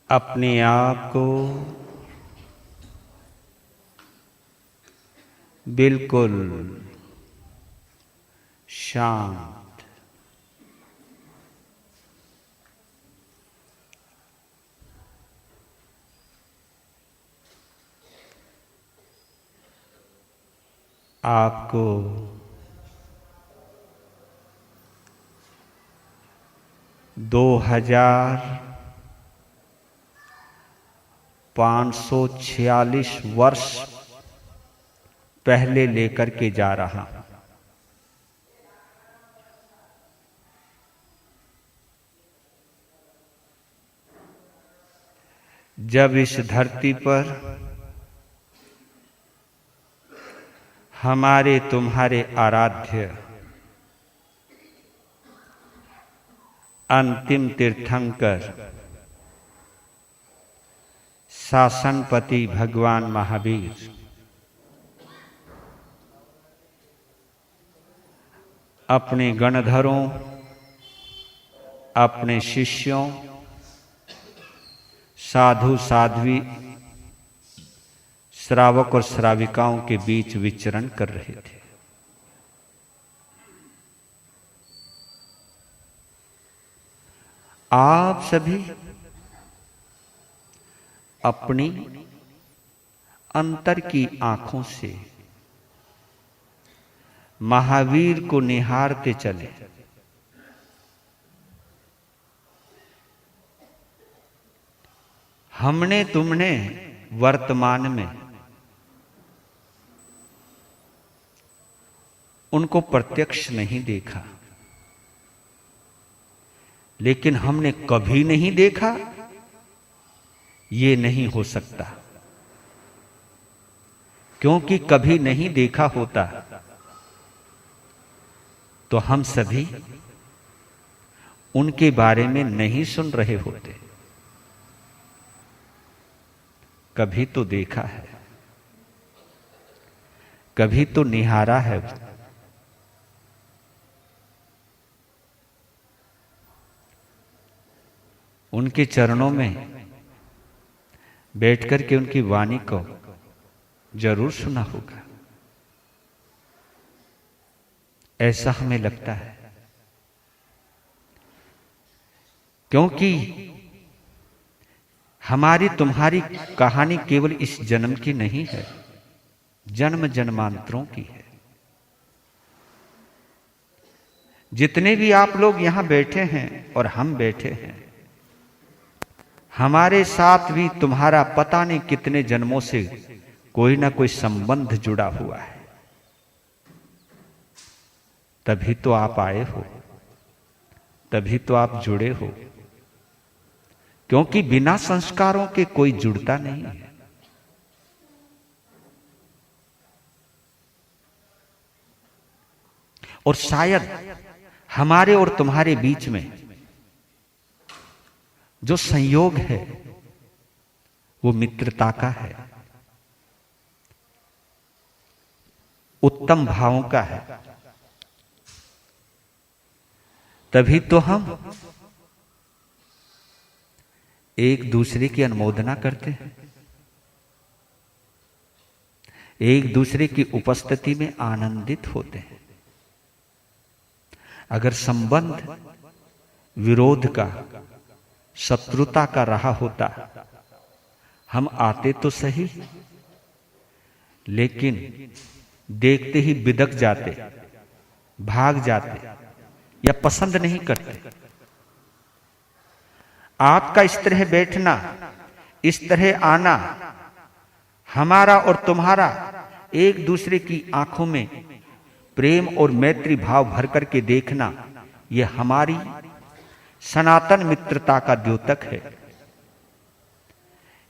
अपने आप को बिल्कुल शांत, आपको दो 2546 वर्ष पहले लेकर के जा रहा हूं। जब इस धरती पर हमारे तुम्हारे आराध्य अंतिम तीर्थंकर शासनपति भगवान महावीर अपने गणधरों, अपने शिष्यों, साधु साध्वी, श्रावक और श्राविकाओं के बीच विचरण कर रहे थे। आप सभी अपनी अंतर की आंखों से महावीर को निहारते चले। हमने तुमने वर्तमान में उनको प्रत्यक्ष नहीं देखा, लेकिन हमने कभी नहीं देखा ये नहीं हो सकता, क्योंकि कभी नहीं देखा होता तो हम सभी उनके बारे में नहीं सुन रहे होते। कभी तो देखा है, कभी तो निहारा है। उनके चरणों में बैठकर के उनकी वाणी को जरूर सुना होगा, ऐसा हमें लगता है। क्योंकि हमारी तुम्हारी कहानी केवल इस जन्म की नहीं है, जन्म जन्मांतरों की है। जितने भी आप लोग यहां बैठे हैं और हम बैठे हैं, हमारे साथ भी तुम्हारा पता नहीं कितने जन्मों से कोई ना कोई संबंध जुड़ा हुआ है। तभी तो आप आए हो, तभी तो आप जुड़े हो, क्योंकि बिना संस्कारों के कोई जुड़ता नहीं है। और शायद हमारे और तुम्हारे बीच में जो संयोग है वो मित्रता का है, उत्तम भावों का है। तभी तो हम एक दूसरे की अनुमोदना करते हैं, एक दूसरे की उपस्थिति में आनंदित होते हैं। अगर संबंध विरोध का, शत्रुता का रहा होता, हम आते तो सही, लेकिन देखते ही बिदक जाते, भाग जाते या पसंद नहीं करते। आपका इस तरह बैठना, इस तरह आना, हमारा और तुम्हारा एक दूसरे की आंखों में प्रेम और मैत्री भाव भर करके देखना, यह हमारी सनातन मित्रता का द्योतक है।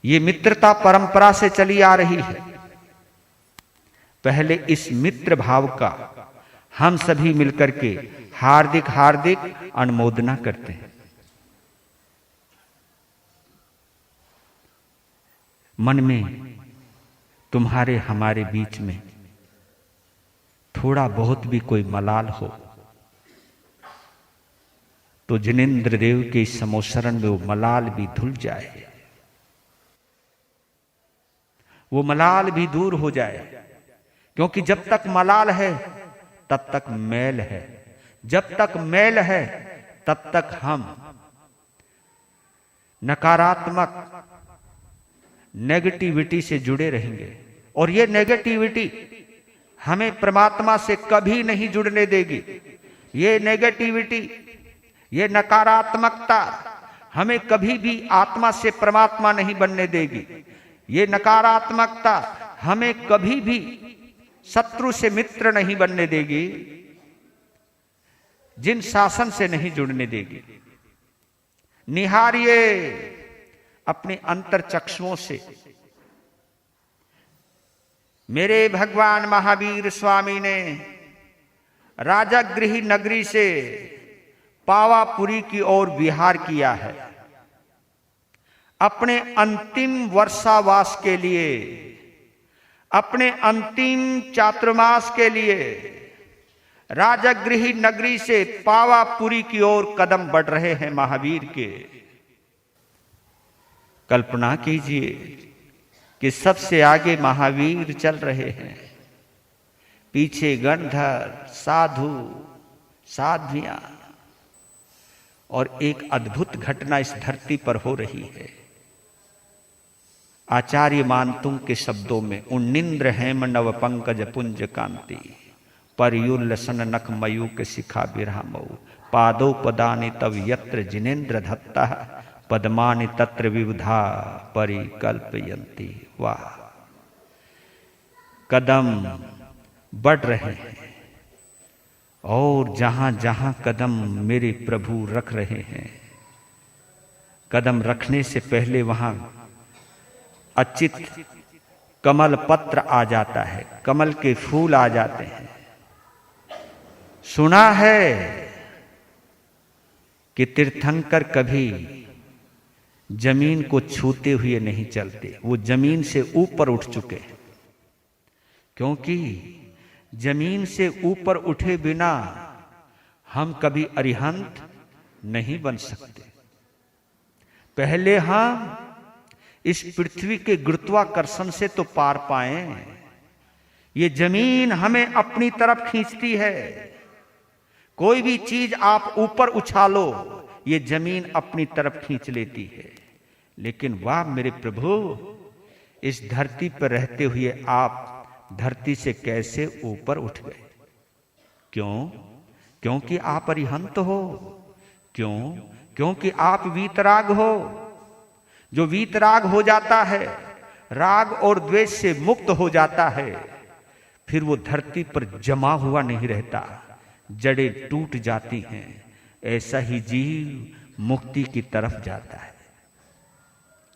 ये मित्रता परंपरा से चली आ रही है। पहले इस मित्र भाव का हम सभी मिलकर के हार्दिक हार्दिक अनुमोदना करते हैं। मन में तुम्हारे हमारे बीच में थोड़ा बहुत भी कोई मलाल हो तो जिनेंद्र देव के इस समोसरण में वो मलाल भी धुल जाए। वो मलाल भी दूर हो जाए, क्योंकि जब तक मलाल है तब तक मैल है, जब तक मैल है तब तक हम नकारात्मक नेगेटिविटी से जुड़े रहेंगे, और ये नेगेटिविटी हमें परमात्मा से कभी नहीं जुड़ने देगी। ये नेगेटिविटी, ये नकारात्मकता हमें कभी भी आत्मा से परमात्मा नहीं बनने देगी। ये नकारात्मकता हमें कभी भी शत्रु से मित्र नहीं बनने देगी, जिन शासन से नहीं जुड़ने देगी। निहारिए अपने अंतर चक्षुओं से। मेरे भगवान महावीर स्वामी ने राजगृह नगरी से पावापुरी की ओर विहार किया है। अपने अंतिम वर्षावास के लिए, अपने अंतिम चातुर्मास के लिए राजगृह नगरी से पावापुरी की ओर कदम बढ़ रहे हैं महावीर के। कल्पना कीजिए कि सबसे आगे महावीर चल रहे हैं, पीछे गणधर, साधु, साध्वियां, और एक अद्भुत घटना इस धरती पर हो रही है। आचार्य मानतुंग के शब्दों में, उन्निंद्र हेम नव पंकज पुंज कांति, परयुल्लसन नख मयूक शिखा विरामऊ, पादौ पदानि तव यत्र जिनेन्द्र धत्ता, पद्मानि तत्र विविधा परिकल्पयन्ति। वाह, कदम बढ़ रहे हैं, और जहां जहां कदम मेरे प्रभु रख रहे हैं, कदम रखने से पहले वहां अचित कमल पत्र आ जाता है, कमल के फूल आ जाते हैं। सुना है कि तीर्थंकर कभी जमीन को छूते हुए नहीं चलते, वो जमीन से ऊपर उठ चुके हैं, क्योंकि जमीन से ऊपर उठे बिना हम कभी अरिहंत नहीं बन सकते। पहले हम इस पृथ्वी के गुरुत्वाकर्षण से तो पार पाए। ये जमीन हमें अपनी तरफ खींचती है। कोई भी चीज आप ऊपर उछालो, ये जमीन अपनी तरफ खींच लेती है। लेकिन वाह मेरे प्रभु, इस धरती पर रहते हुए आप धरती से कैसे ऊपर उठ गए? क्यों? क्योंकि आप अरिहंत हो। क्यों? क्योंकि आप वीतराग हो। जो वीतराग हो जाता है, राग और द्वेष से मुक्त हो जाता है, फिर वो धरती पर जमा हुआ नहीं रहता, जड़ें टूट जाती हैं। ऐसा ही जीव मुक्ति की तरफ जाता है।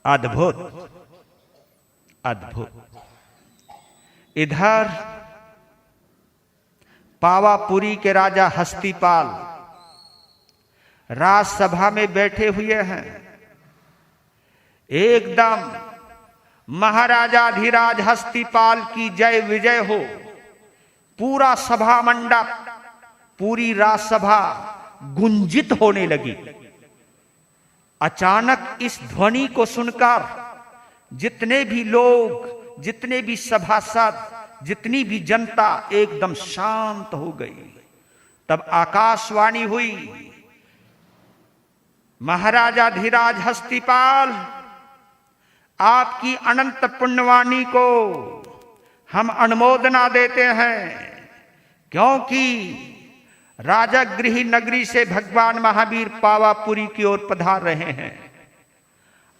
अद्भुत, अद्भुत। इधर पावापुरी के राजा हस्तिपाल राजसभा में बैठे हुए हैं। एकदम महाराजाधिराज हस्तिपाल की जय विजय हो। पूरा सभा मंडप, पूरी राजसभा गुंजित होने लगी। अचानक इस ध्वनि को सुनकर जितने भी लोग, जितने भी सभासद, जितनी भी जनता एकदम शांत हो गई। तब आकाशवाणी हुई, महाराजाधिराज हस्तिपाल, आपकी अनंत पुण्यवाणी को हम अनुमोदना देते हैं, क्योंकि राजगृह नगरी से भगवान महावीर पावापुरी की ओर पधार रहे हैं।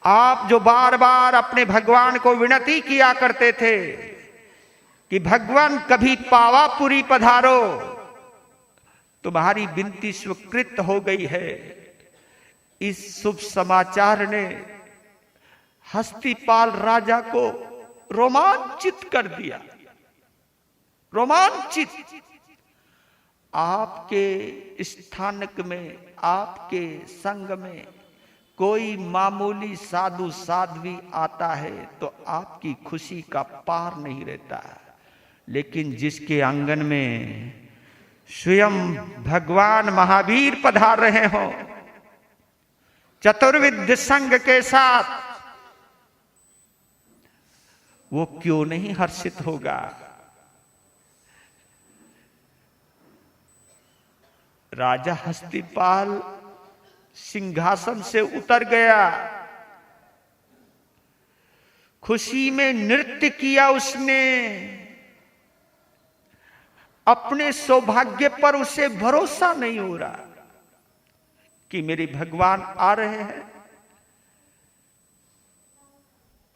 आप जो बार बार अपने भगवान को विनती किया करते थे कि भगवान कभी पावापुरी पधारो, तुम्हारी विनती स्वीकृत हो गई है। इस शुभ समाचार ने हस्तिपाल राजा को रोमांचित कर दिया। रोमांचित। आपके स्थानक में, आपके संग में कोई मामूली साधु साध्वी आता है तो आपकी खुशी का पार नहीं रहता। लेकिन जिसके आंगन में स्वयं भगवान महावीर पधार रहे हो, चतुर्विध संघ के साथ, वो क्यों नहीं हर्षित होगा। राजा हस्तिपाल सिंहासन से उतर गया, खुशी में नृत्य किया उसने। अपने सौभाग्य पर उसे भरोसा नहीं हो रहा कि मेरे भगवान आ रहे हैं।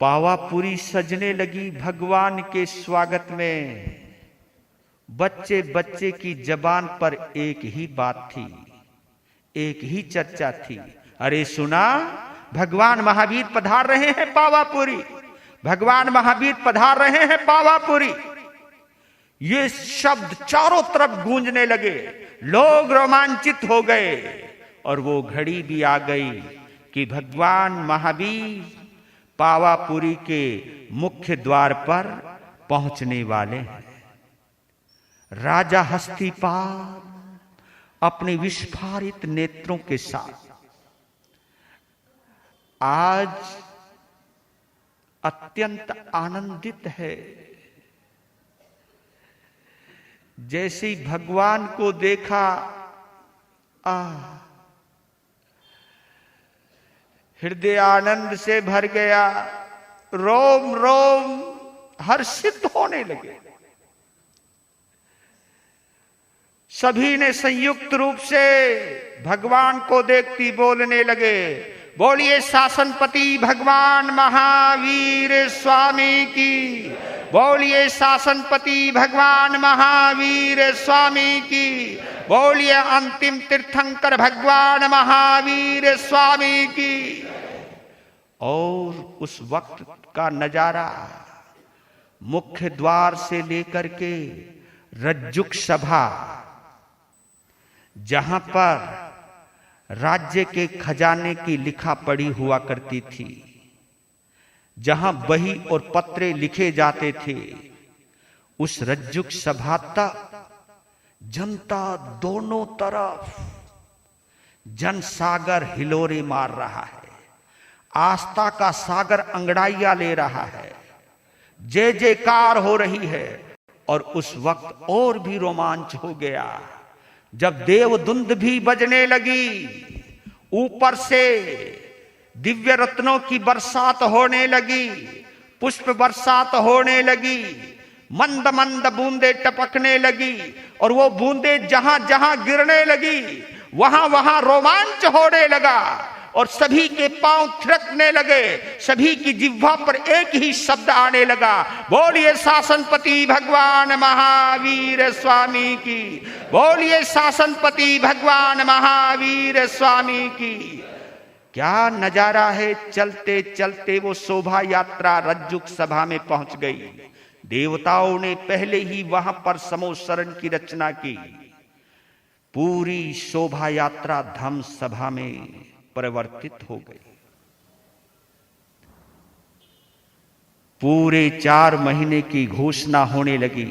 पावापुरी सजने लगी भगवान के स्वागत में। बच्चे बच्चे की जबान पर एक ही बात थी, एक ही चर्चा थी। अरे सुना, भगवान महावीर पधार रहे हैं पावापुरी, भगवान महावीर पधार रहे हैं पावापुरी। ये शब्द चारों तरफ गूंजने लगे, लोग रोमांचित हो गए। और वो घड़ी भी आ गई कि भगवान महावीर पावापुरी के मुख्य द्वार पर पहुंचने वाले हैं। राजा हस्तिपाल अपने विस्फारित नेत्रों के साथ आज अत्यंत आनंदित है। जैसे ही भगवान को देखा, हृदय आनंद से भर गया, रोम रोम हर्षित होने लगे। सभी ने संयुक्त रूप से भगवान को देखती बोलने लगे, बोलिए शासनपति भगवान महावीर स्वामी की, बोलिए शासनपति भगवान महावीर स्वामी की, बोलिए अंतिम तीर्थंकर भगवान महावीर स्वामी की। और उस वक्त का नजारा मुख्य द्वार से लेकर के रज्जुक सभा, जहां पर राज्य के खजाने की लिखा पढ़ी हुआ करती थी, जहां बही और पत्रे लिखे जाते थे, उस रज्जुक सभा तक जनता दोनों तरफ जनसागर हिलोरे मार रहा है, आस्था का सागर अंगड़ाइया ले रहा है, जय जयकार हो रही है। और उस वक्त और भी रोमांच हो गया जब देवदुंद भी बजने लगी, ऊपर से दिव्य रत्नों की बरसात होने लगी, पुष्प बरसात होने लगी, मंद मंद बूंदे टपकने लगी। और वो बूंदे जहां जहां गिरने लगी वहां वहां रोमांच होने लगा और सभी के पांव थिरकने लगे, सभी की जिह्वा पर एक ही शब्द आने लगा, बोलिए शासनपति भगवान महावीर स्वामी की, बोलिए शासनपति भगवान महावीर स्वामी की। क्या नजारा है। चलते चलते वो शोभा यात्रा रज्जुक सभा में पहुंच गई। देवताओं ने पहले ही वहां पर समोत्सरण की रचना की। पूरी शोभा यात्रा धम्म सभा में परिवर्तित हो गई। पूरे 4 महीने की घोषणा होने लगी,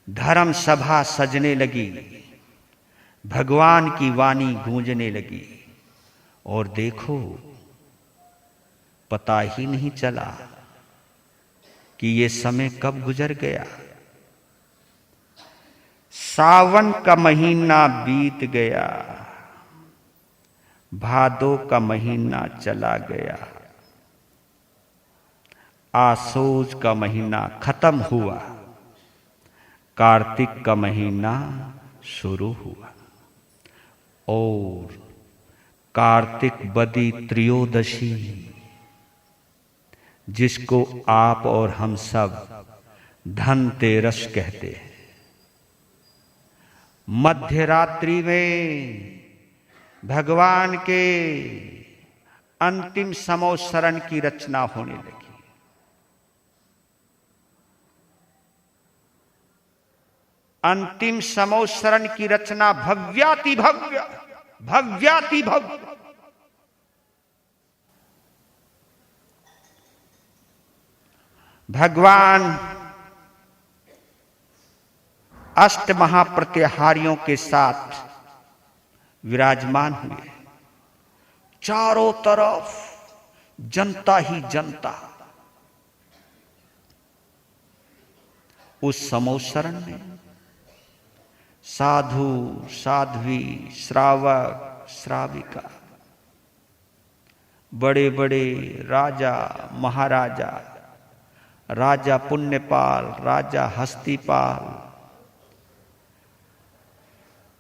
धर्म सभा सजने लगी, भगवान की वाणी गूंजने लगी। और देखो, पता ही नहीं चला कि ये समय कब गुजर गया। सावन का महीना बीत गया, भादो का महीना चला गया, आसोज का महीना खत्म हुआ, कार्तिक का महीना शुरू हुआ। और कार्तिक बदी त्रयोदशी, जिसको आप और हम सब धनतेरस कहते हैं, मध्यरात्रि में भगवान के अंतिम समोत्सरण की रचना होने लगी। अंतिम समोत्सरण की रचना भव्याति भव्य, भव्याति भव्य। भगवान अष्ट महाप्रत्यहारियों के साथ विराजमान हुए। चारों तरफ जनता ही जनता, उस समोत्सरण में साधु, साध्वी, श्रावक, श्राविका, बड़े बड़े राजा, महाराजा, राजा पुण्यपाल, राजा हस्तिपाल,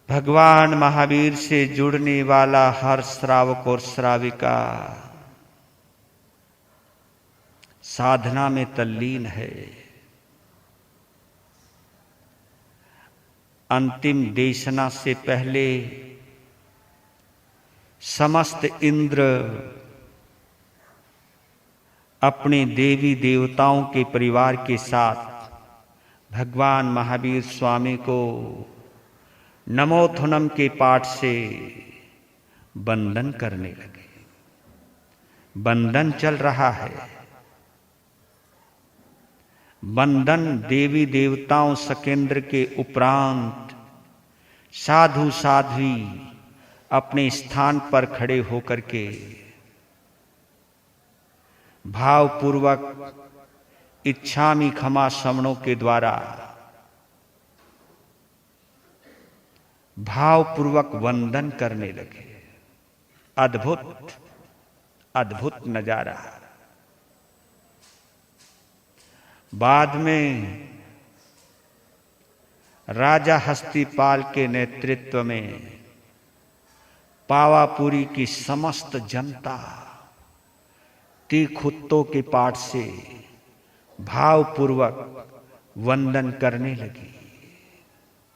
भगवान महावीर से जुड़ने वाला हर श्रावक और श्राविका साधना में तल्लीन है। अंतिम देशना से पहले समस्त इंद्र अपने देवी देवताओं के परिवार के साथ भगवान महावीर स्वामी को नमोथुनम के पाठ से बंधन करने लगे। बंधन चल रहा है। बंधन देवी देवताओं सकेंद्र के उपरांत साधु साध्वी अपने स्थान पर खड़े होकर के भावपूर्वक इच्छामि क्षमा समणों के द्वारा भावपूर्वक वंदन करने लगे। अद्भुत अद्भुत नजारा। बाद में राजा हस्तिपाल के नेतृत्व में पावापुरी की समस्त जनता तीखुत्तों के पाठ से भावपूर्वक वंदन करने लगी।